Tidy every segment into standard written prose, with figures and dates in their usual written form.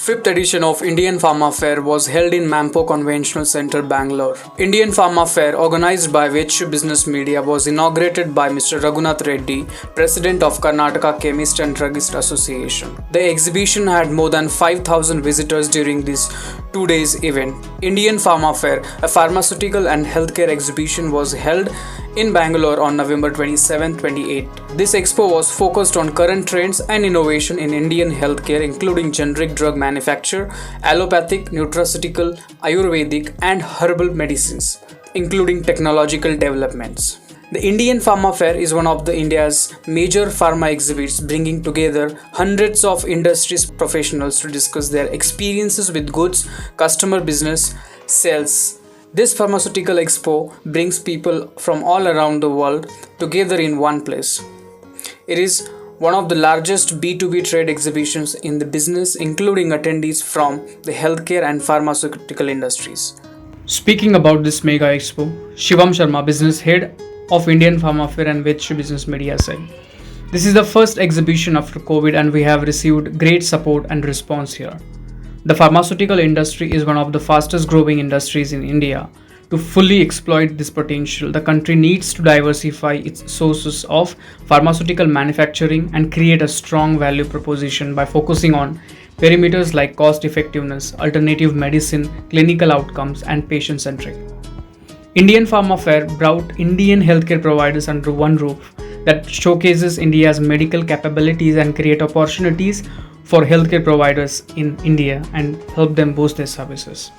Fifth edition of Indian Pharma Fair was held in Mampo Conventional Centre, Bangalore. Indian Pharma Fair, organized by Vechu Business Media, was inaugurated by Mr. Raghunath Reddy, President of Karnataka Chemist and Druggist Association. The exhibition had more than 5,000 visitors during this 2 days event. Indian Pharma Fair, a pharmaceutical and healthcare exhibition, was held in Bangalore on November 27, 28. This expo was focused on current trends and innovation in Indian healthcare, including generic drug manufacture, allopathic, nutraceutical, Ayurvedic, and herbal medicines, including technological developments. The Indian Pharma Fair is one of India's major pharma exhibits, bringing together hundreds of industry's professionals to discuss their experiences with goods, customer business, sales. This pharmaceutical expo brings people from all around the world together in one place. It is one of the largest B2B trade exhibitions in the business, including attendees from the healthcare and pharmaceutical industries. Speaking about this mega expo, Shivam Sharma, business head of Indian Pharma Fair and Vechu Business Media, said, "This is the first exhibition after COVID and we have received great support and response here. The pharmaceutical industry is one of the fastest growing industries in India. To fully exploit this potential, the country needs to diversify its sources of pharmaceutical manufacturing and create a strong value proposition by focusing on parameters like cost effectiveness, alternative medicine, clinical outcomes, and patient centric. Indian Pharma Fair brought Indian healthcare providers under one roof that showcases India's medical capabilities and create opportunities for healthcare providers in India and help them boost their services."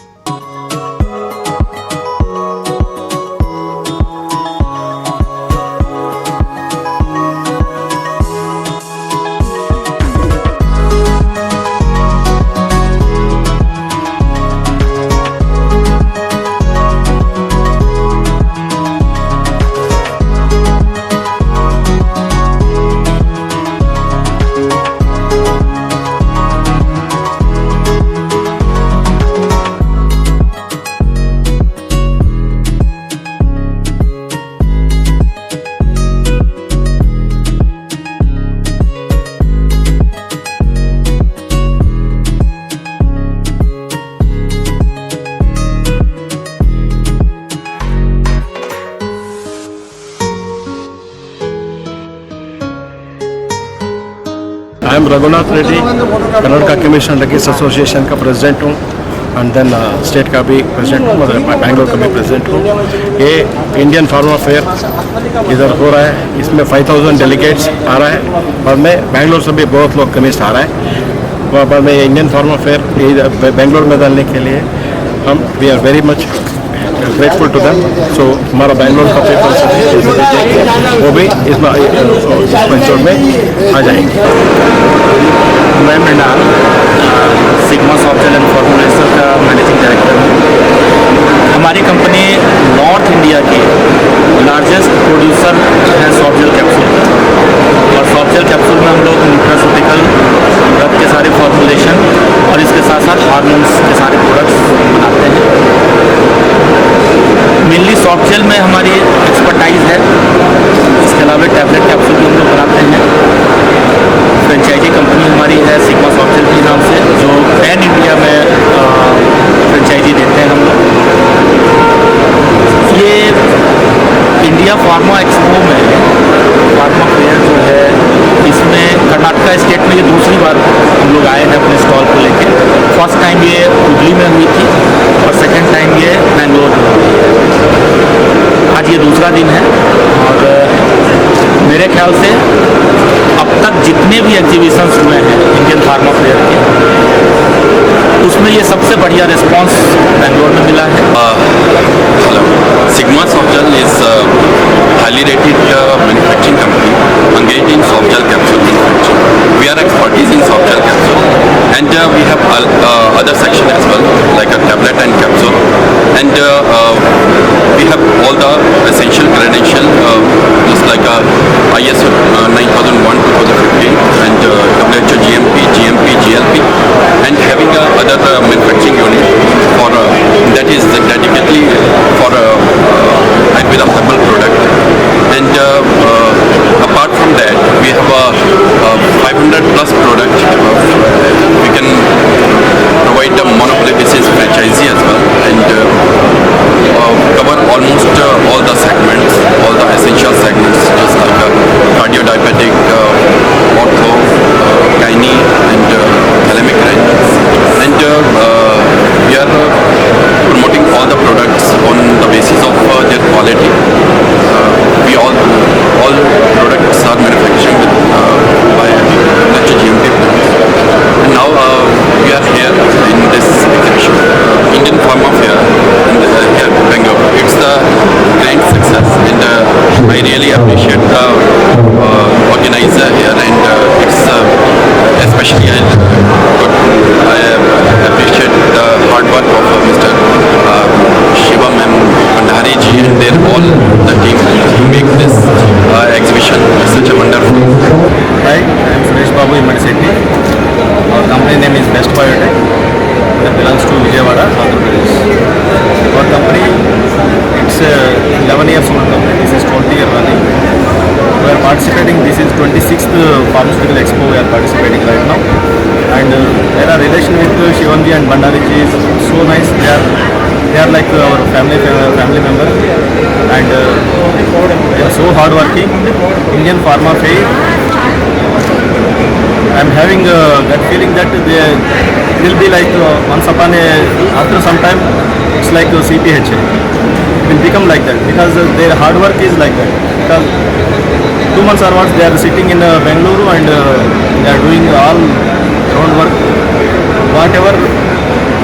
I am Raghunath Reddy, Karnataka chemist and druggist association का president हूँ and then state का भी president हूँ, मतलब बैंगलोर का भी president हूँ। ये इंडियन फार्मा फेयर इधर हो रहा है, इसमें 5,000 डेलीगेट्स आ रहा है और मैं बैंगलोर से भी बहुत लोग केमिस्ट आ रहा है। वहाँ पर मैं इंडियन फार्मा फेयर बैंगलोर में डालने के लिए हम we are very much grateful to them. So हमारा बैंगलोर का पेपर वो भी इस मंचोर में आ जाएंगे। मैं Mrinal Sigma Software and Formulation का मैनेजिंग डायरेक्टर हूँ। हमारी कंपनी नॉर्थ इंडिया की लार्जेस्ट प्रोड्यूसर है सॉफ्ट जेल कैप्सूल का, और सॉफ्ट जेल कैप्सूल में हम लोग न्यूट्रास्यूटिकल ड्रग के सारे फॉर्मुलेशन और इसके साथ साथ हार्मोन्स के सारे प्रोडक्ट्स बनाते हैं। मेनली सॉफ्ट जेल में हमारी एक्सपर्टाइज है, इसके अलावा टैबलेट कैप्सूल भी हम लोग बनाते हैं। फ्रेंचाइजी कंपनी हमारी है सिग्मा सॉफ्ट जेल के नाम से, जो पैन इंडिया में फ्रेंचाइजी देते हैं हम लोग। ये इंडिया फार्मा एक्सपो में फार्मा फेयर जो है, इसमें कर्नाटका स्टेट में ये दूसरी बार हम लोग आए हैं अपने स्टॉल को लेके। फर्स्ट टाइम ये हुगली में हुई थी और सेकेंड टाइम ये बेंगलोर में हुई है। आज ये दूसरा दिन है और मेरे ख्याल से अब तक जितने भी एग्जीबिशंस हुए हैं इंडियन फार्मा फेयर के, उसमें ये सबसे बढ़िया रिस्पांस बेंगलोर में मिला है। Sigma Softgel is a highly rated manufacturing company engaged in soft gel capsule manufacturing. We are expertise in soft gel capsule, and we have other section as well, like a tablet and capsule, and we have all the essential credential, just like ISO 9001 2015 and WHO GMP, GLP, and having other manufacturing unit for that is dedicated for Ayurveda I really appreciate the organizer here, and it's especially I appreciate the hard work of Mr. Shivam and Bhandari ji and their all the team to make this exhibition such a wonderful. Hi, I am Suresh Babu Imadisetti. Our company name is Best Biotech that belongs to Vijayawada, Andhra Pradesh. Our company, it's 11 years old company. This is 20 year running. We are participating. This is 26th Pharmaceutical Expo. We are participating right now, and there are relation with Shivanji and Bhandari ji is so nice. They are like our family member, and they are so hardworking. Indian Pharma Fair. I am having that feeling that they will be like once upon after some time it's like CPH. It will become like that because their hard work is like that. Because 2 months onwards they are sitting in Bengaluru and they are doing all ground work. Whatever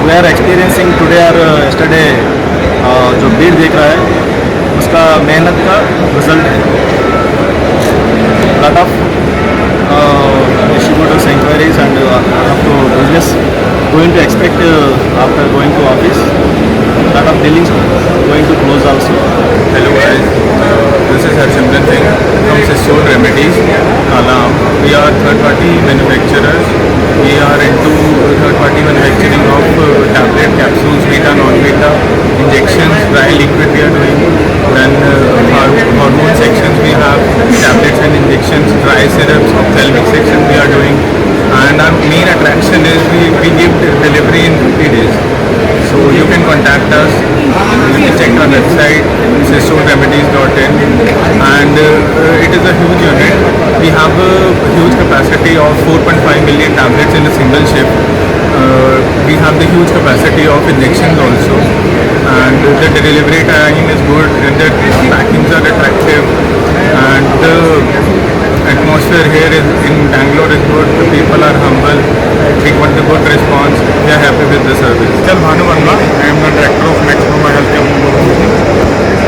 we are experiencing today or yesterday जो भीड़ देख रहा है उसका मेहनत का result है. Lot of distributors inquiries and up to business going to expect after going to office. Lot of dealings going to close also. Hello guys, this is Harshimran Singh from Sisol Remedies, Alam. We are third-party manufacturers. We are into third-party manufacturing of tablet, capsules, vita, non-vita, injections, dry liquid we are doing. Then hormone sections we have tablets and injections, dry syrups, ophthalmic section we are doing. And our main attraction is we give delivery in 50 days. So you can contact us, you can check our website, sisolremedies.in, and it is a huge unit. We have a huge capacity of 4.5 million tablets in a single shift. We have the huge capacity of injections also, and the delivery time is good, and the packings are attractive, and the atmosphere here is in Bangalore is good. The people are humble. We got the good response. We are happy with the service. चल Bhanu Varma, I am the director of Max Proma health care.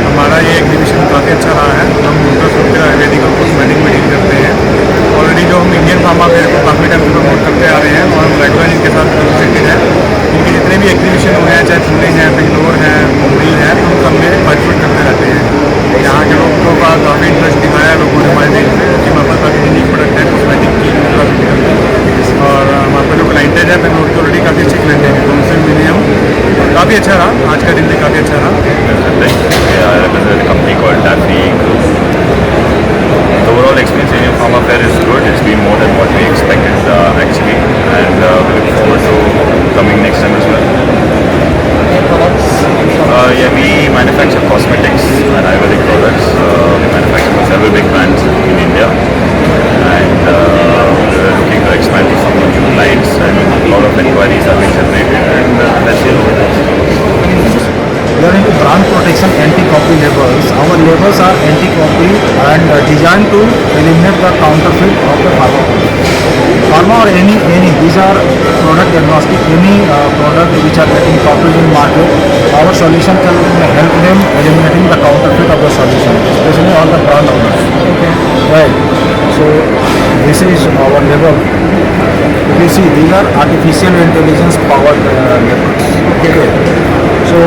हमारा ये exhibition काफ़ी अच्छा रहा है. हम न्यूट्रोसोफिल आयुर्वेदिक और cosmetic में डील करते हैं. ऑलरेडी जो हम इंडियन फार्मा फेयर को काफ़ी टाइम से प्रमोट करते आ रहे हैं और हम रेगुलर इनके साथ एसोसिएटेड हैं. इनके जितने भी एग्जीबिशन हुए हैं, चाहे पुणे हैं, बेंगलोर हैं, मुंबई है, तो हम सब में पार्टिसिपेट करते रहते हैं. यहाँ के लोगों का काफ़ी इंटरेस्ट दिखाया है लोगों ने हमारे देश में कि हमारे पास काफ़ी यूनिक प्रोडक्ट है कॉस्मेटिक की न्यूट्रोसोफिल की. और हमारे पास जो क्लाइंटेज है बेंगलोर की ऑलरेडी काफ़ी अच्छी क्लाइंटेज है, तो उनसे मिले हम. काफ़ी अच्छा रहा, आज का दिन भी काफ़ी अच्छा रहा. I represent a company called Daphne Group. The overall experience in Indian Pharma Fair is good. It's been more than what we expected actually, and we look forward to coming next time as well. Yeah, we manufacture cosmetics and Ayurvedic products. We manufacture for several big brands in India, and we're looking to expand to some new clients, and a lot of inquiries have been generated, and let's see how it goes. We are into brand protection anti-copy labels. Our labels are anti-copy and designed to eliminate the counterfeit of the pharma or any these are product agnostic. Any product which are getting copied in market, our solution can help them eliminating the counterfeit of the solution, especially all the brand owners. Okay. Right. So this is our label. If you see, these are artificial intelligence powered labels. Okay. So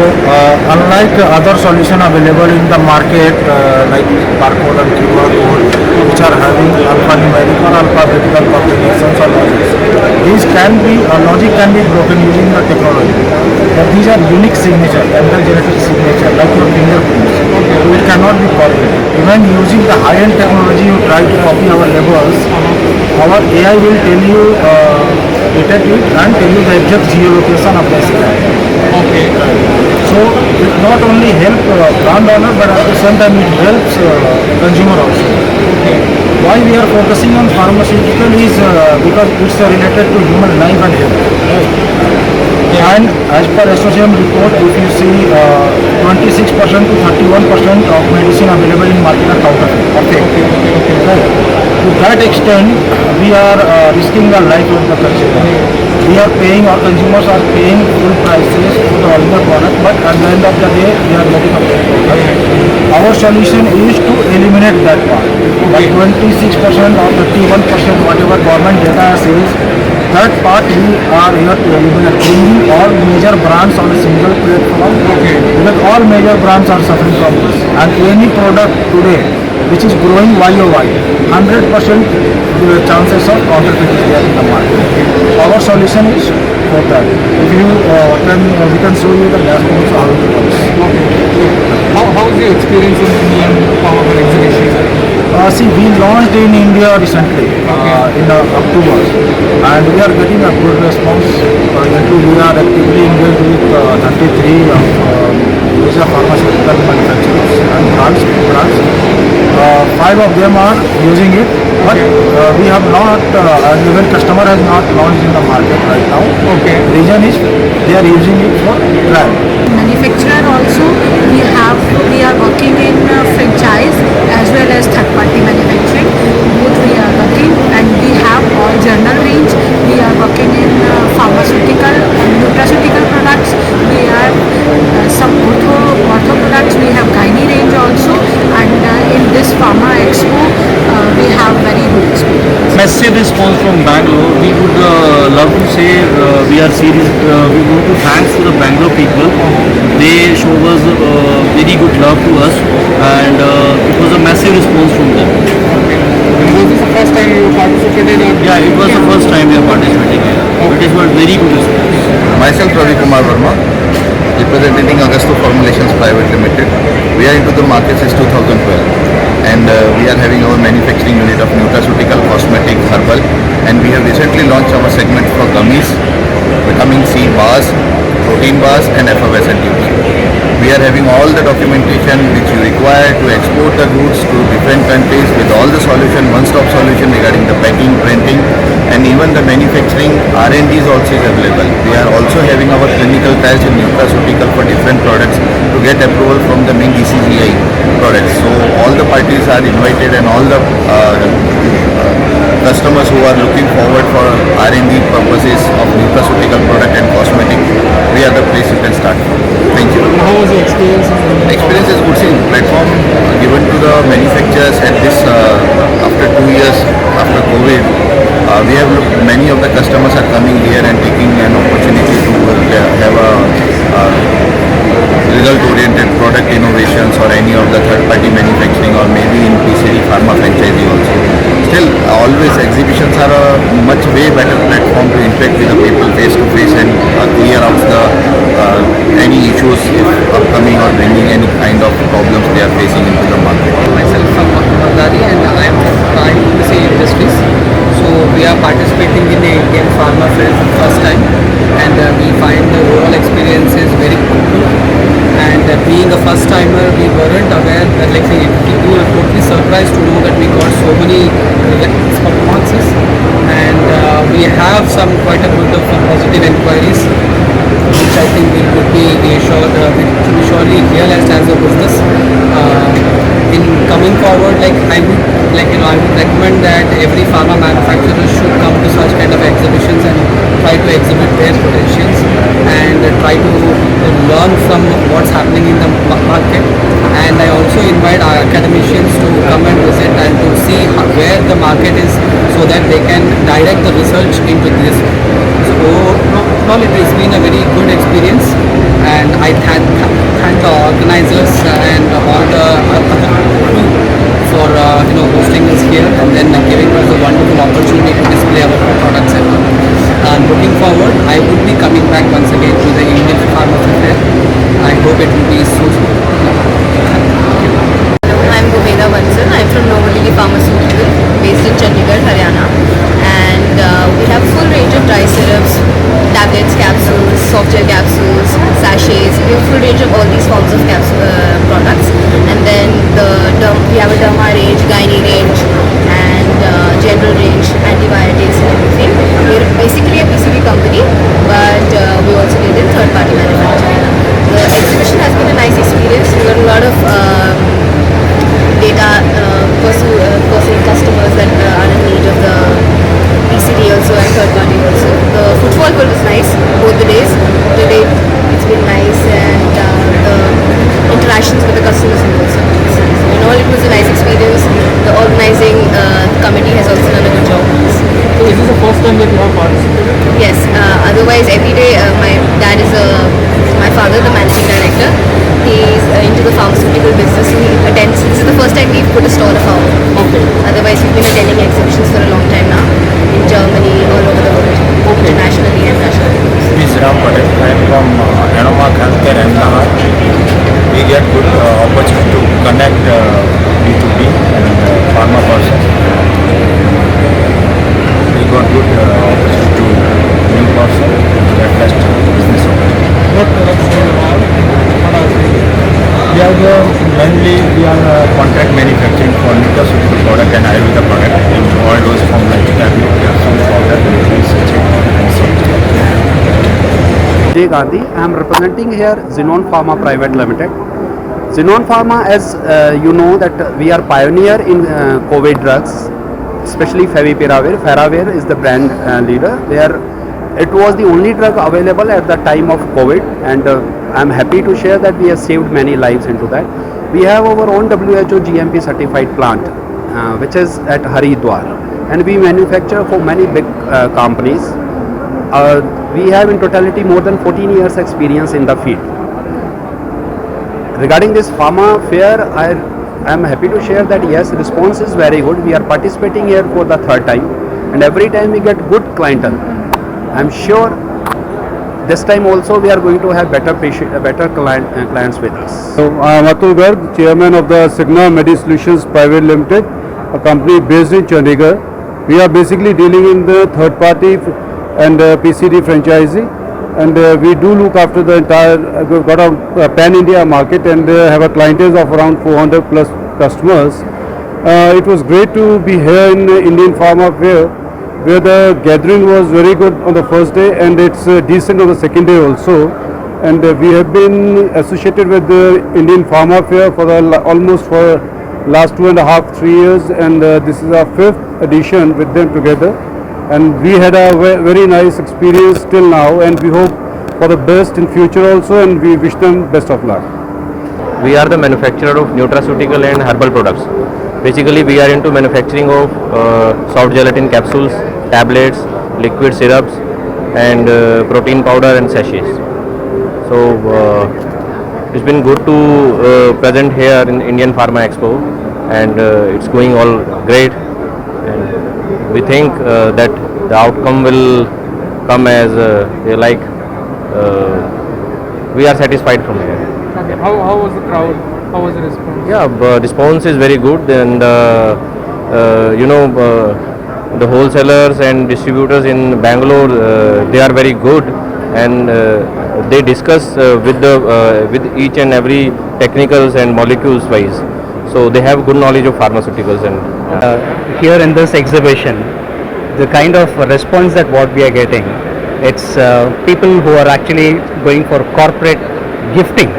unlike other solution available in the market like barcode and QR code, which are having alphanumeric or alphabetical combinations or logics, these can be logic can be broken using the technology. But these are unique signature, random genetic signature, like your fingerprints. So it cannot be copied. Even using the high-end technology, you try to copy our labels, our AI will tell you detect it and tell you the exact geolocation of the scan. Okay. So it not only help brand owner, but at the same time it helps consumer also. Okay. Why we are focusing on pharmaceutical is because it's related to human life and health. Right? And as per association report, if you see 26% to 31% of medicine available in market are counterfeit. Okay. Right. To that extent, we are risking the life of the consumer. We are paying, our consumers are paying full prices for the original product, but at the end of the day, we are getting a bad product. Our solution is to eliminate that part. But 26% or 31%, whatever government data says, that part we are here to eliminate, bringing all major brands on a single platform. Because all major brands are suffering from this. And any product today which is growing YOY, 100% the chances of counterfeit is there in the market. Our solution is for that. If you we can show you the dashboards how it works. How is your experience in Indian Pharma Fair exhibition? See, we launched in India recently in October, and we are getting a good response. Currently, we are actively engaged with 33 of major pharmaceutical manufacturers and brands. 5 of them are using it, but we have not, and even customer has not launched in the market right now. Reason is they are using it for trial. Manufacturer also, we are working in franchise as well as third party manufacturing. Both we are working, and we have all general range. We are working in pharmaceutical and nutraceutical products. We have some ortho products. We have gynae range also, and in this Pharma Expo we have very good experience. Massive response from Bangalore. We would love to say we are serious. We want to thanks to the Bangalore people. They show us very good love to us, and it was a massive response from them. Was this the first time you participated? Yeah, it was the first time we are participating here. It is what very good response. Myself, Ravi Kumar Verma, representing Augusto Formulations Private Limited. We are into the market since 2012, and we are having our manufacturing unit of nutraceutical, cosmetic, herbal, and we have recently launched our segment for gummies, vitamin C bars, protein bars, and effervescent tubes. We are having all the documentation which you require to export the goods to different countries with all the solution, one-stop solution regarding the packing, printing, and even the manufacturing R&D is also available. We are also having our clinical trials in nutraceutical for different products to get approval from the main DCGI products. So all the parties are invited, and all the customers who are looking forward for R&D purposes of nutraceutical product and cosmetic, we are the place you can start from. Thank you. How was the experience? Experience is good. See, platform given to the manufacturers at this after 2 years after COVID, we have looked, many of the customers are coming here and taking an opportunity to have a result-oriented product innovations or any of the third-party manufacturing, or maybe in PCD pharma franchisee also. Still, always exhibitions are a much way better platform to interact with the people face to face and clear out the any issues if upcoming or bringing any kind of problems they are facing into the market. Myself from Mandari, and I am from Prime Industries. So we are participating in the Indian Pharma Fair for the first time, and we find the overall experience is very good. And being a first timer, we weren't aware that we were totally surprised to know that we got so many responses, and we have some quite a bit of positive inquiries, which I think we could be surely realized as a business. In coming forward, I would recommend that every pharma manufacturer should come to such kind of exhibitions and try to exhibit their potentials and try to learn from what's happening in the market. And I also invite our academicians to come and visit and to see where the market is, so that they can direct the research into this. So overall, it has been a very good experience, and I thank the organizers and all the crew for hosting us here, and then giving us a wonderful opportunity to display our products. And looking forward, I would be coming back once again to the Indian Pharma Fair. I hope it will be soon. I'm Gobeda Bansal. I'm from Novelty Pharmaceutical, based in Chandigarh, Haryana, and we have a full range of dry syrups, tablets, capsules, soft gel capsules, sachets. We have a full range of all these forms of products, and then we have a derma range, gynae range, and general range, antibiotics and everything. We're basically a PCB company, but we also deal in third-party manufacturing. The exhibition has been a nice experience. We got a lot of data pursuing customers that are in need of the PCD also and third party also. The footfall was nice both the days. Today it's been nice, and the interactions with the customers also. time that you have participated? Yes, otherwise every day my dad is my father, the managing director. He's into the pharmaceutical business, so he attends. This is the first time we've put a stall of our own. Okay. Otherwise, we've been attending exhibitions for a long time now in Germany, all over the world, internationally and nationally. This is Ram Patel. I am from Anomak Healthcare Ahmedabad. We get good opportunity to connect B2B and pharma person. We got good opportunity to new person to get best business opportunity. What products do you have? What are they? We are mainly contract manufacturing for nutraceutical product and Ayurveda product in all dose form like tablet, capsule, powder, research and so on. Jay Gandhi. I am representing here Xenon Pharma Private Limited. Xenon Pharma, as you know, that we are pioneer in COVID drugs, especially Favipiravir. Faravir is the brand leader. It was the only drug available at the time of COVID, and I am happy to share that we have saved many lives into that. We have our own WHO GMP certified plant, which is at Haridwar, and we manufacture for many big companies. We have in totality more than 14 years experience in the field. Regarding this pharma fair, I am happy to share that yes, response is very good. We are participating here for the third time, and every time we get good clientele. I am sure this time also we are going to have better clients with us. So I am Atul Garg, Chairman of the Cigna Medi Solutions Private Limited, a company based in Chandigarh. We are basically dealing in the third party and PCD franchisee, and we do look after the entire, we've got a pan-India market and have a clientele of around 400 plus customers. It was great to be here in Indian Pharma Fair, where the gathering was very good on the first day and it's decent on the second day also. And we have been associated with the Indian Pharma Fair for almost for last 2.5, 3 years, and this is our 5th edition with them together. And we had a very nice experience till now, and we hope for the best in future also, and we wish them best of luck. We are the manufacturer of nutraceutical and herbal products. Basically, we are into manufacturing of soft gelatin capsules, tablets, liquid syrups, and protein powder and sachets. So it's been good to present here in Indian Pharma Expo, and it's going all great. And we think that the outcome will come as they like. We are satisfied from here. Okay. How was the crowd? How was the response? Yeah, response is very good, and the wholesalers and distributors in Bangalore, they are very good, and they discuss with each and every technicals and molecules wise. So they have good knowledge of pharmaceuticals. And here in this exhibition, the kind of response that what we are getting, it's people who are actually going for corporate gifting.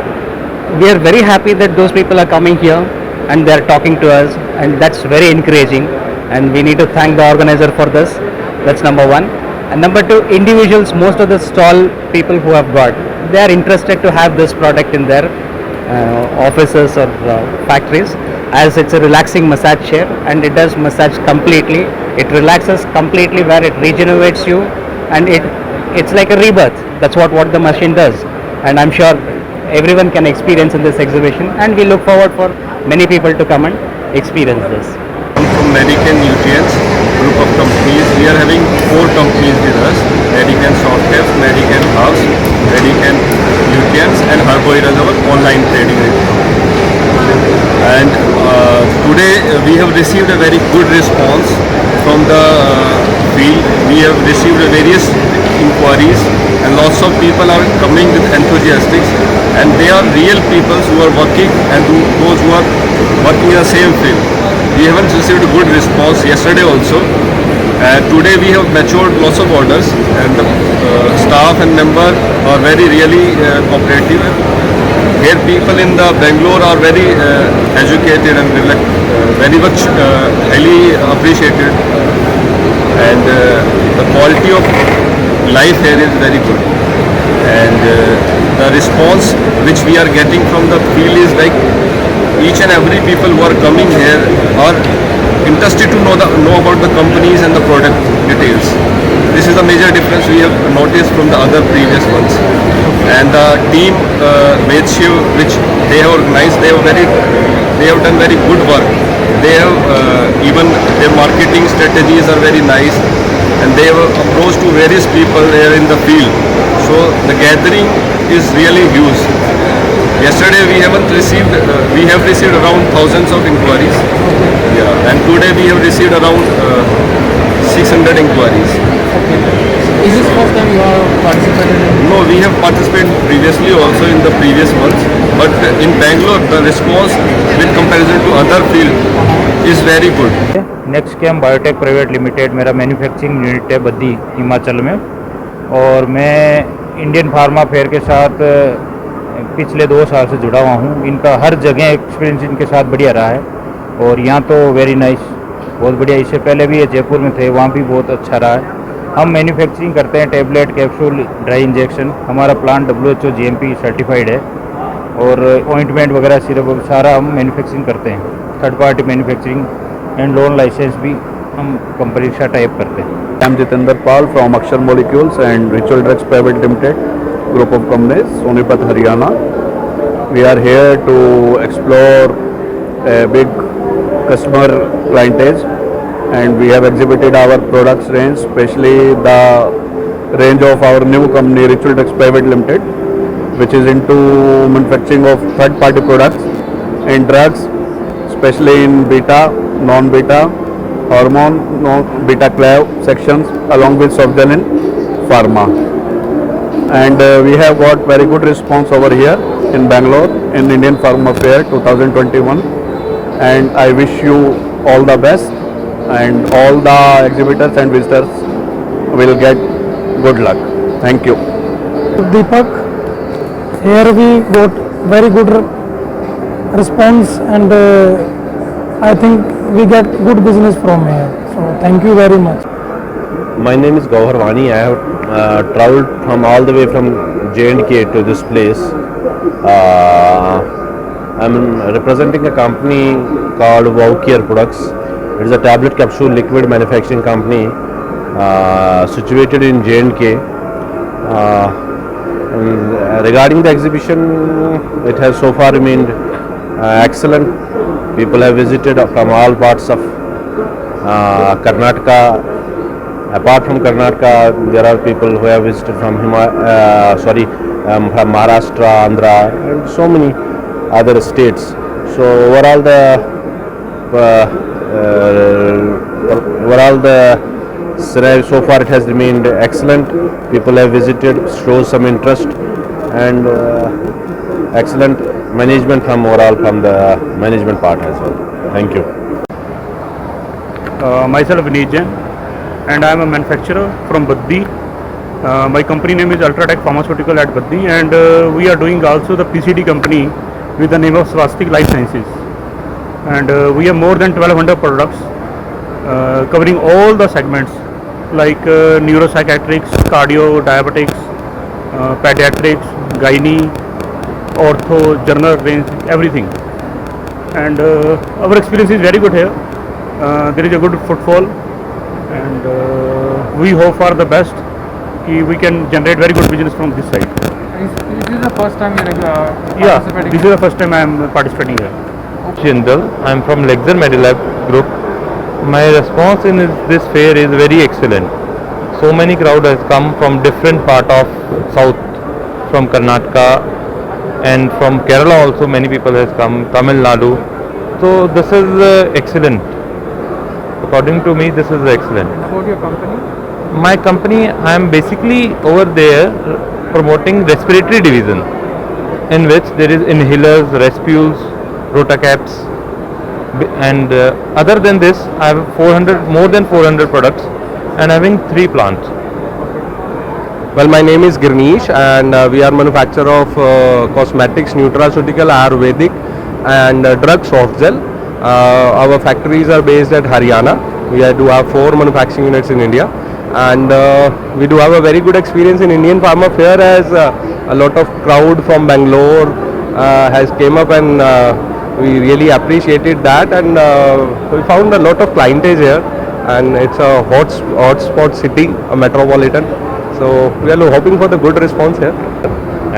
We are very happy that those people are coming here and they are talking to us, and that's very encouraging, and we need to thank the organizer for this. That's number one. And number two, individuals, most of the stall people who have got, they are interested to have this product in their offices or factories, as it's a relaxing massage chair, and it does massage completely. It relaxes completely, where it regenerates you, and it's like a rebirth. That's what the machine does, and I'm sure everyone can experience in this exhibition, and we look forward for many people to come and experience this. From Medican Nutrients group of companies, we are having 4 companies with us: Medican Softcaps, Medican House, Medican Nutrients, and Herboid as our online trading. And today we have received a very good response from the field. We have received various inquiries, and lots of people are coming with enthusiastics, and they are real people who are working, and those who are working in the same field. We haven't received a good response yesterday also. Today we have matured lots of orders, and the staff and member are really cooperative. Here people in the Bangalore are very educated and very much highly appreciated, and the quality of life here is very good, and the response which we are getting from the field is like each and every people who are coming here are interested to know about the companies and the product details. This is the major difference we have noticed from the other previous ones. And the team which they have organized, they have done very good work. They have even their marketing strategies are very nice, and they have approached to various people there in the field. So the gathering is really huge. Yesterday we have received around thousands of inquiries. Yeah, and today we have received around 600 inquiries. Is this first time you are participating in? No, we have participated previously also in the previous months, but in Bangalore the response with comparison to other field is very good. Next Cam Biotech Private Limited मेरा manufacturing unit है बद्दी हिमाचल में, और मैं Indian pharma fair के साथ पिछले 2 साल से जुड़ा हुआ हूँ। इनका हर जगह एक्सपीरियंस इनके साथ बढ़िया रहा है, और यहाँ तो वेरी नाइस, बहुत बढ़िया। इससे पहले भी ये जयपुर में थे, वहाँ भी बहुत अच्छा रहा है। हम मैन्युफैक्चरिंग करते हैं टैबलेट, कैप्सूल, ड्राई इंजेक्शन। हमारा प्लांट WHO GMP सर्टिफाइड है, और ऑइंटमेंट वगैरह सिरप सारा हम मैन्युफैक्चरिंग करते हैं। Third party manufacturing and loan licence भी हम कंपनी के साथ टाइप करते हैं। I am Jitender Pal from Akshar Molecules and Ritual Drugs Private Limited, group of companies, Sonipat, Haryana. We are here to explore a big customer clientage, and we have exhibited our products range, especially the range of our new company Ritual Drugs Private Limited, which is into manufacturing of third-party products in drugs, especially in beta, non-beta, hormone, beta-clav sections, along with softgel in pharma. And we have got very good response over here in Bangalore in Indian Pharma Fair 2021, and I wish you all the best, and all the exhibitors and visitors will get good luck. Thank you. Deepak, here we got very good response, and I think we get good business from here. So thank you very much. My name is Gauhar Vani. I have traveled from all the way from J&K to this place. I'm representing a company called Wowcare Products. It is a tablet capsule liquid manufacturing company situated in J&K. Regarding the exhibition, it has so far remained excellent. People have visited from all parts of Karnataka. Apart from Karnataka, there are people who have visited from from Maharashtra, Andhra, and so many other states. So overall the scenario so far it has remained excellent. People have visited, shows some interest, and excellent management from the management part as well. Thank you. Myself Vineet Jain, and I am a manufacturer from Baddi. My company name is Ultratech Pharmaceutical at Baddi, and we are doing also the PCD company with the name of Swastik Life Sciences, and we have more than 1200 products covering all the segments like neuropsychiatrics, cardio, diabetics, pediatrics, gynae, ortho, general range, everything. And our experience is very good here. There is a good footfall, and we hope for the best. We can generate very good business from this side. Is this the first time you are participating? This is the first time I am participating here. Jindal, I am from Lexer Medilab group. My response in this fair is very excellent. So many crowd has come from different part of south, from Karnataka, and from Kerala also many people has come, Tamil Nadu. So this is excellent. According to me, this is excellent. About your company? My company, I am basically over there promoting respiratory division, in which there is inhalers, respiles, rotacaps, and other than this, I have more than 400 products, and having 3 plants. Well, my name is Girneesh, and we are manufacturer of cosmetics, nutraceutical, Ayurvedic, and drug soft gel. Our factories are based at Haryana. We do have 4 manufacturing units in India, and we do have a very good experience in Indian Pharma Fair, as a lot of crowd from Bangalore has came up and We really appreciated that, and we found a lot of clientage here, and it's a hotspot city, a metropolitan. So we are hoping for the good response here.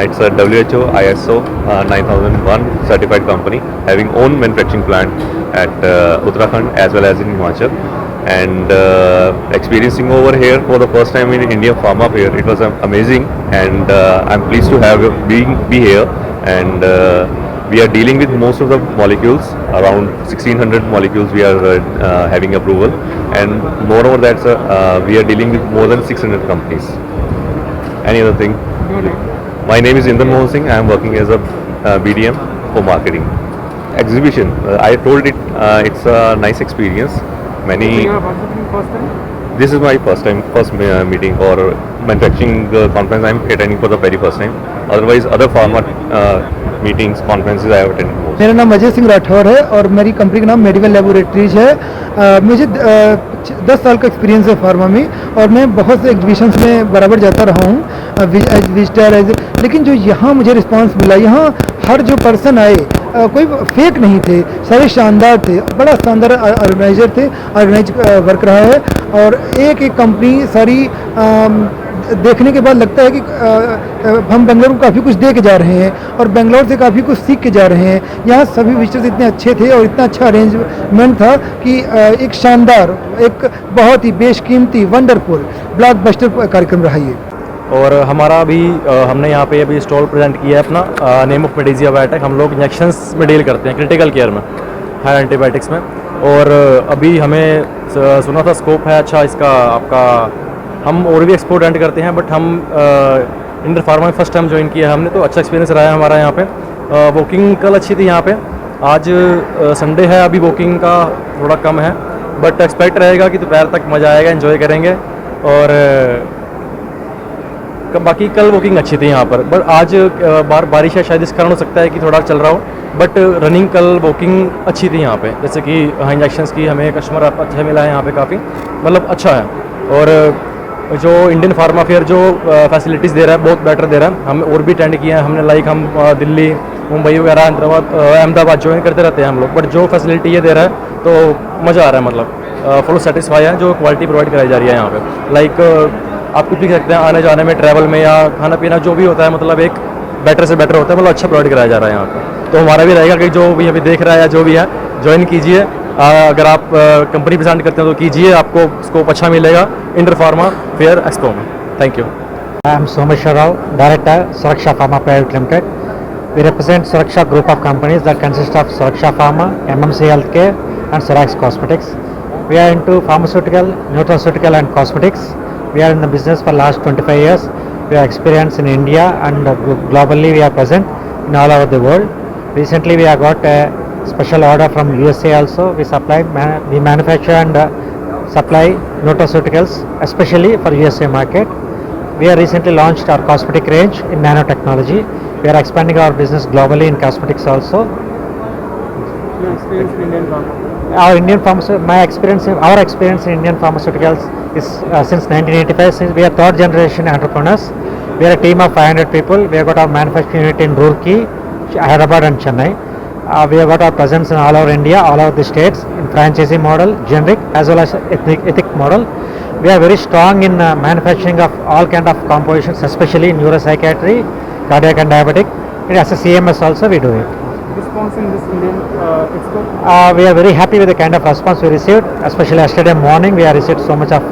It's a WHO ISO 9001 certified company having own manufacturing plant at Uttarakhand as well as in Himachal. And experiencing over here for the first time in India Pharma Fair, it was amazing, and I'm pleased to have be here. And we are dealing with most of the molecules, around 1600 molecules we are having approval, and moreover that we are dealing with more than 600 companies. Any other thing? My name is Indan Mohan Singh. I am working as a BDM for marketing. Exhibition, I told it, it's a nice experience. Many. This is my first meeting or manufacturing conference I am attending for the very first time. Otherwise, other pharma meetings, conferences I have attended most. मेरा नाम अजय सिंह राठौर है और मेरी company का नाम medical laboratories है। मुझे 10 साल का एक्सपीरियंस है फार्मा में, और मैं बहुत से एग्जीबिशंस में बराबर जाता रहा हूँ एज विजिटर एज। लेकिन जो यहाँ मुझे रिस्पांस मिला, यहाँ हर जो पर्सन आए कोई फेक नहीं थे, सारे शानदार थे, बड़ा शानदार ऑर्गेनाइजर थे, ऑर्गेनाइज वर्क रहा है। और एक एक कंपनी सारी देखने के बाद लगता है कि हम बेंगलुरु को काफ़ी कुछ दे के जा रहे हैं और बेंगलोर से काफ़ी कुछ सीख के जा रहे हैं। यहाँ सभी विजिटर्स इतने अच्छे थे और इतना अच्छा अरेंजमेंट था कि एक शानदार, एक बहुत ही बेशकीमती, वंडरफुल ब्लॉकबस्टर कार्यक्रम रहा ये। और हमारा भी हमने यहाँ पे अभी स्टॉल प्रेजेंट किया है अपना, नेम ऑफ मेडिजिया बायोटेक। हम लोग इंजेक्शंस में डील करते हैं, क्रिटिकल केयर में, हायर एंटीबायोटिक्स में। और अभी हमें सुना था स्कोप है अच्छा इसका आपका। हम और भी एक्सपोर्ट एंड करते हैं, बट हम इंडियन फार्मा में फर्स्ट टाइम ज्वाइन किया है हमने, तो अच्छा एक्सपीरियंस रहा है हमारा यहाँ पे। बुकिंग कल अच्छी थी यहाँ पे, आज संडे है, अभी बुकिंग का थोड़ा कम है, बट एक्सपेक्ट रहेगा कि दोपहर तक मज़ा आएगा, एंजॉय करेंगे। और बाकी कल बुकिंग अच्छी थी यहाँ पर, बट आज बारिश है, शायद इस कारण हो सकता है कि थोड़ा चल रहा हो, बट रनिंग कल बुकिंग अच्छी थी यहाँ पे। जैसे कि इंजेक्शंस की हमें कस्टमर अच्छा मिला है यहाँ पे, काफ़ी मतलब अच्छा है। और जो इंडियन फार्मा फेयर जो फैसिलिटीज़ दे रहा है बहुत बेटर दे रहा है। हम और भी अटेंड किए हैं हमने, लाइक हम दिल्ली, मुंबई वगैरह, अहमदाबाद ज्वाइन करते रहते हैं हम लोग, बट जो फैसिलिटी ये दे रहा है तो मज़ा आ रहा है, मतलब फुल सेटिस्फाई है जो क्वालिटी प्रोवाइड कराई जा रही है यहाँ पे। लाइक आप कुछ भी सकते हैं आने जाने में, ट्रैवल में या खाना पीना जो भी होता है, मतलब एक बेटर से बेटर होता है, मतलब अच्छा प्रोवाइड कराया जा रहा है यहाँ पर। तो हमारा भी रहेगा कि जो भी अभी देख रहा है या जो भी है ज्वाइन कीजिए। अगर आप कंपनी प्रेजेंट करते हैं तो कीजिए, आपको स्कोप अच्छा मिलेगा इंटर फार्मा फेयर एक्सपो में। Thank you. I am Someshwar Rao, Director, Suraksha Pharma Private Limited. We represent Suraksha group of companies that consist of Suraksha Pharma, MMC Healthcare and Surax Cosmetics. We are into pharmaceutical, nutraceutical and cosmetics. We are in the business for last 25 years. We are experienced in India and globally we are present in all over the world. Recently we have got a special order from USA also. We supply, we manufacture and supply nutraceuticals especially for USA market. We have recently launched our cosmetic range in nanotechnology. We are expanding our business globally in cosmetics also. Our Indian our experience in Indian pharmaceuticals is since 1985. Since we are third generation entrepreneurs, we are a team of 500 people. We have got our manufacturing unit in Roorkee, Hyderabad and Chennai. We have got our presence in all over India, all over the states, in franchisee model, generic as well as ethic model. We are very strong in manufacturing of all kind of compositions, especially in neuropsychiatry, cardiac and diabetic. And as a CMS also we do it. Response in this Indian expo? We are very happy with the kind of response we received, especially yesterday morning we have received so much of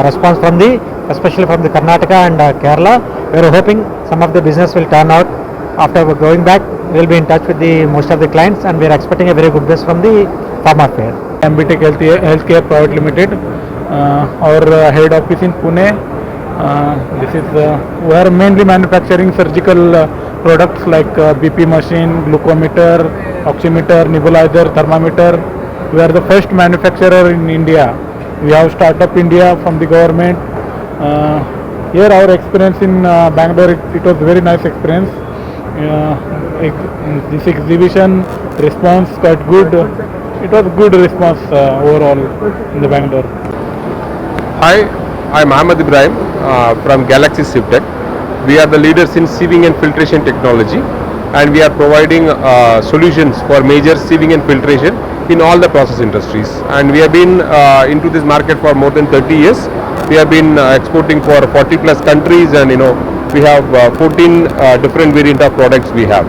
response from especially from the Karnataka and Kerala. We are hoping some of the business will turn out after going back. We will be in touch with most of the clients and we are expecting a very good business from the Pharma Fair. Ambitech Healthcare Private Limited, our head office in Pune. This is we are mainly manufacturing surgical products like BP machine, glucometer, oximeter, nebulizer, thermometer. We are the first manufacturer in India. We have startup India from the government. Here our experience in Bangalore, it was very nice experience. This exhibition response quite good. It was good response overall in the Bangalore. Hi, I am Ahmed Ibrahim from Galaxy Sivtech. We are the leaders in sieving and filtration technology, and we are providing solutions for major sieving and filtration in all the process industries. And we have been into this market for more than 30 years. We have been exporting for 40 plus countries, and we have 14 different variant of products we have.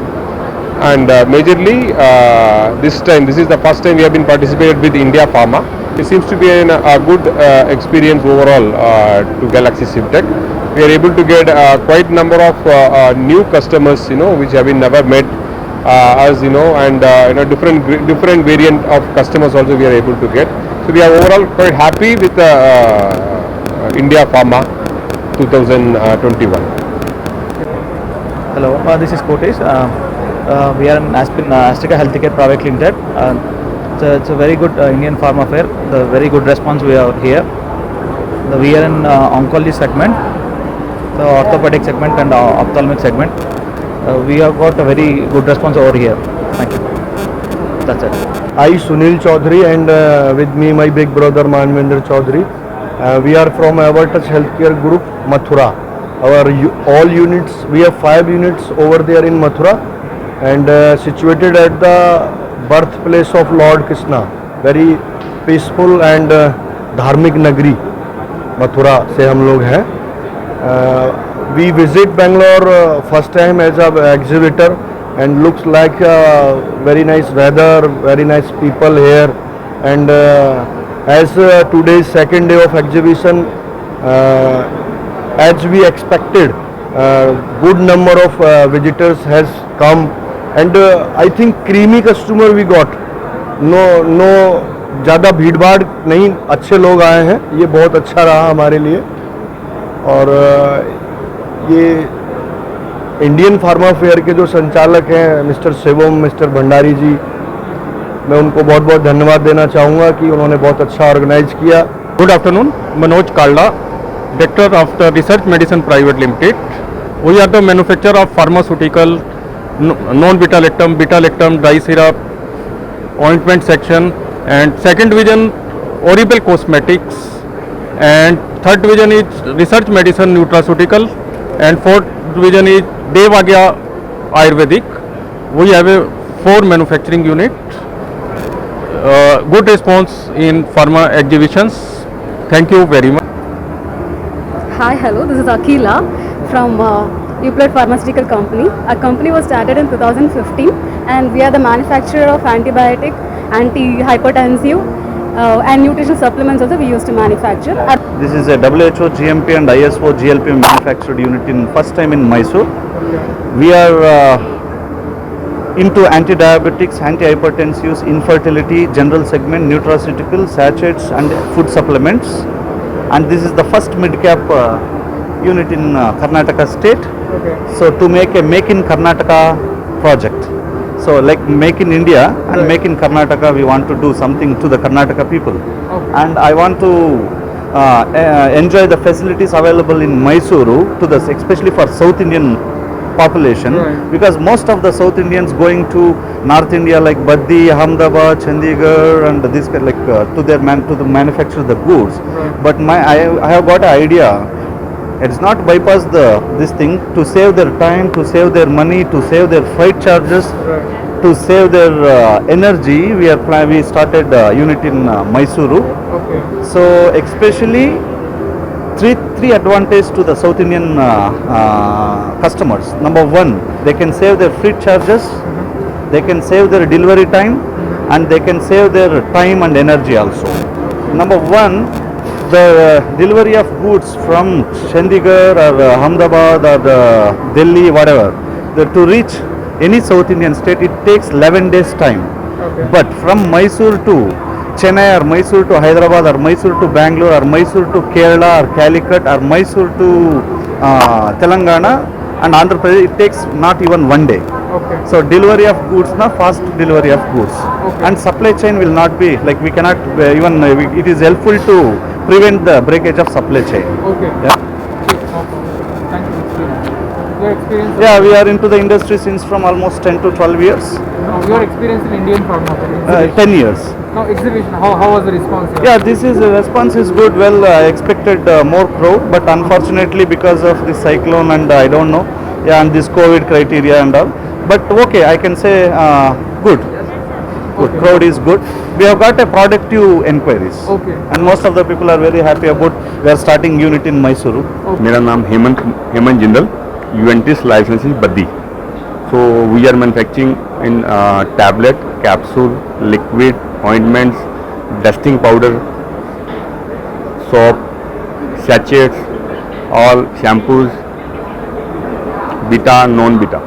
And majorly this is the first time we have been participated with India Pharma. It seems to be a good experience overall to Galaxy Simtech. We are able to get quite number of new customers, which have been never met us, and different variant of customers also we are able to get. So we are overall quite happy with India Pharma 2021. Hello, this is Kotesh. We are in Astica Healthcare Private Limited. It's a very good Indian pharma fair. The very good response we have here. We are in oncology segment, the orthopedic segment and ophthalmic segment. We have got a very good response over here. Thank you. That's it. I, Sunil Chaudhary, and with me my big brother Manvendra Chaudhary. We are from Evertouch Healthcare Group, Mathura. All units, we have 5 units over there in Mathura, and situated at the birthplace of Lord Krishna. Very peaceful and धार्मिक नगरी मथुरा से हम लोग हैं. We visit Bangalore first time as a exhibitor, and looks like very nice weather, very nice people here, and as today's second day of exhibition, as we expected, good number of visitors has come, and I think creamy customer we got. No ज़्यादा भीड़ भाड़ नहीं, अच्छे लोग आए हैं, ये बहुत अच्छा रहा हमारे लिए. और ये इंडियन फार्मा फेयर के जो संचालक हैं मिस्टर शिवम, मिस्टर भंडारी जी, मैं उनको बहुत बहुत धन्यवाद देना चाहूँगा कि उन्होंने बहुत अच्छा ऑर्गेनाइज किया. Good afternoon, Manoj Kalda, Director of the Research Medicine Private Limited. We are the manufacturer of pharmaceutical, non-beta-lactam, beta-lactam, dye syrup, ointment section, and second division Oribel Cosmetics, and third division is Research Medicine Nutraceutical, and fourth division is Devagya Ayurvedic. We have a 4 manufacturing unit. Good response in pharma exhibitions. Thank you very much. Hi, hello, this is Akila from Uplet Pharmaceutical Company. Our company was started in 2015, and we are the manufacturer of antibiotic, anti-hypertensive and nutritional supplements also we used to manufacture. This is a WHO, GMP and ISO GLP manufactured unit in first time in Mysore. We are into anti-diabetics, anti-hypertensives, infertility, general segment, nutraceutical, sachets and food supplements. And this is the first mid-cap unit in Karnataka state. So to make a Make in Karnataka project. So like Make in India and Make in Karnataka, we want to do something to the Karnataka people. And I want to enjoy the facilities available in Mysuru, to the especially for South Indian population, because most of the South Indians going to North India like Baddi, Ahmedabad, Chandigarh, and this like to the manufacture the goods. But I have got an idea. It's not bypass this thing to save their time, to save their money, to save their freight charges, to save their energy. We started a unit in Mysuru. So especially three advantages to the South Indian customers. Number one, they can save their freight charges, they can save their delivery time, and they can save their time and energy also. Number one, the delivery of goods from Chandigarh or Ahmedabad or Delhi, whatever, to reach any South Indian state, it takes 11 days time. But from Mysore to Chennai or Mysore to Hyderabad or Mysore to Bangalore or Mysore to Kerala or Calicut or Mysore to Telangana and Andhra Pradesh, it takes not even 1 day. So delivery of goods, fast delivery of goods. And supply chain will not be, like we cannot even, it is helpful to prevent the breakage of supply chain. Your experience? Yeah, we are into the industry since from almost 10 to 12 years. Your experience in Indian pharma? 10 years. Now exhibition, how was the response here? Yeah, the response is good. Well, I expected more crowd, but unfortunately because of the cyclone and I don't know, and this COVID criteria and all, but okay, I can say good. Good. Crowd is good. We have got a productive enquiries. Okay. And most of the people are very happy about we are starting unit in Mysuru. मेरा नाम Hemant Jindal, UNTS license is Baddi. So we are manufacturing in tablet, capsule, liquid, ointments, dusting powder, soap, sachets, all shampoos, beta, non-beta.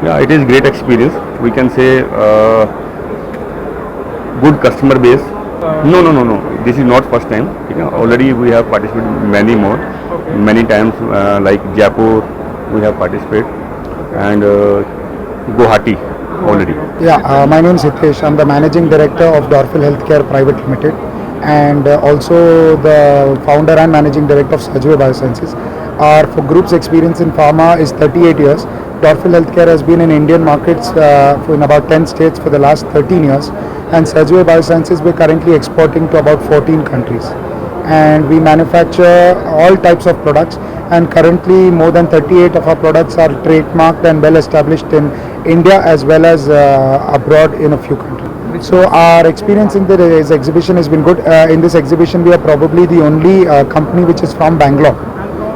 Yeah, it is great experience. We can say good customer base. No. This is not first time. Already we have participated many more, many times like Jaipur we have participated and Guwahati already. Yeah, my name is Hitesh. I'm the managing director of Dorfil Healthcare Private Limited and also the founder and managing director of Sajwe Biosciences. Our group's experience in pharma is 38 years. Dorfil Healthcare has been in Indian markets in about 10 states for the last 13 years, and Sajwe Biosciences we're currently exporting to about 14 countries. And we manufacture all types of products, and currently more than 38 of our products are trademarked and well established in India as well as abroad in a few countries. So our experience in this exhibition has been good. In this exhibition we are probably the only company which is from Bangalore.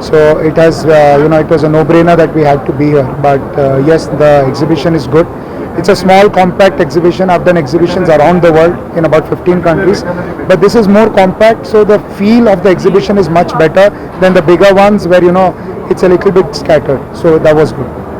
So it has, it was a no-brainer that we had to be here. But yes, the exhibition is good. It's a small, compact exhibition. I've done exhibitions around the world in about 15 countries. But this is more compact, so the feel of the exhibition is much better than the bigger ones where, it's a little bit scattered. So that was good.